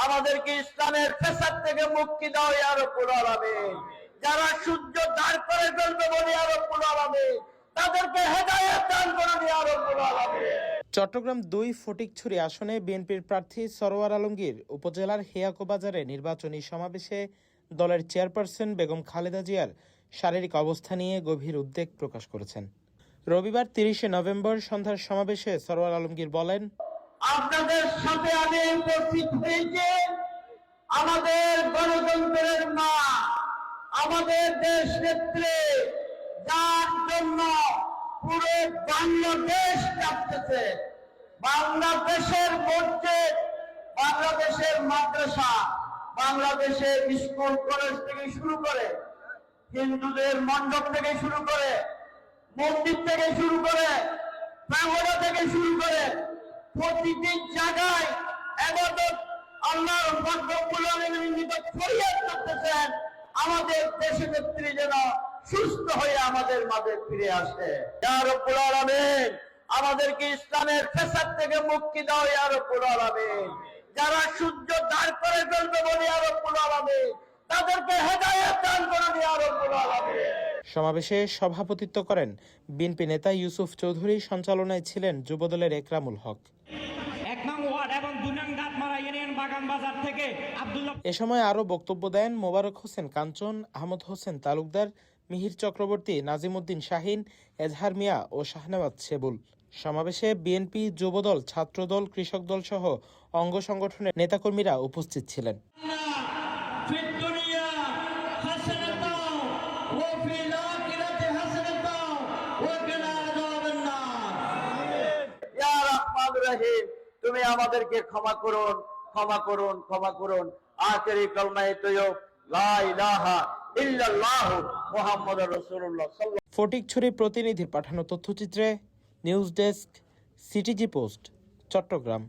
আমাদেরকে ইসলামের ফ্যাসাদ থেকে মুক্তি দাও ইয়া রাব্বুল আলামিন। যারা সূর্য দাঁড় করে ফেলবে বলে ইয়া রাব্বুল আলামিন, তাদেরকে হেদায়েত দান করুন ইয়া রাব্বুল আলামিন। চট্টগ্রাম ২ ফটিকছড়ি আসনে বিএনপির প্রার্থী সরওয়ার আলমগীর উপজেলার হেয়াকো বাজারে নির্বাচনী সমাবেশে দলের চেয়ারপারসন বেগম খালেদা জিয়ার শারীরিক অবস্থা নিয়ে গভীর উদ্বেগ প্রকাশ করেছেন। রবিবার ৩০শে নভেম্বর সন্ধ্যার সমাবেশে সরওয়ার আলমগীর বলেন, আপনাদের সাথে আমি উপস্থিত হয়েছি আমাদের গণতন্ত্রের মা, আমাদের দেশ নেত্রী, যার জন্য পুরো বাংলাদেশ কাঁপতেছে। বাংলাদেশের মসজিদ, বাংলাদেশের মাদ্রাসা, বাংলাদেশের স্কুল কলেজ থেকে শুরু করে, হিন্দুদের মণ্ডপ থেকে শুরু করে, মন্দির থেকে শুরু করে, পাগোড়া থেকে শুরু করে প্রতিটি জায়গায় ইবাদত আল্লাহর রব্বুল আলামিনের নিকট ফরিয়াদ করতেছেন আমাদের দেশের নেত্রী যেন সুস্থ হয়ে আমাদের মাঝে ফিরে আসে। ইয়া রাব্বুল আলামিন, আমাদেরকে ইসলামের ফ্যাসাদ থেকে মুক্তি দাও ইয়া রাব্বুল আলামিন। যারা সূর্য দাঁড় করে ফেলবে বলে ইয়া রাব্বুল আলামিন, তাদেরকে হেদায়েত দান করুন ইয়া রাব্বুল আলামিন। সমাবেশে সভাপতিত্ব করেন বিএনপি নেতা ইউসুফ চৌধুরী, সঞ্চালনায় ছিলেন যুবদলের একরামুল হক। এ সময় আরও বক্তব্য দেন মোবারক হোসেন কাঞ্চন, আহমদ হোসেন তালুকদার, মিহির চক্রবর্তী, নাজিমউদ্দিন শাহিন, এজহার মিয়া ও শাহনেওয়াজ সেবুল। সমাবেশে বিএনপি, যুবদল, ছাত্রদল, কৃষক দল সহ অঙ্গ সংগঠনের নেতাকর্মীরা উপস্থিত ছিলেন। তুমি আমাদেরকে ক্ষমা করুন, ক্ষমা করুন, ক্ষমা করুন। আখেরি কালমায়ে তৈয়ব লা ইলাহা ইল্লাল্লাহু মুহাম্মাদুর রাসূলুল্লাহ। ফটিকছড়ি প্রতিনিধির পাঠানো তথ্যচিত্রে news desk, CTG post, Chittagong.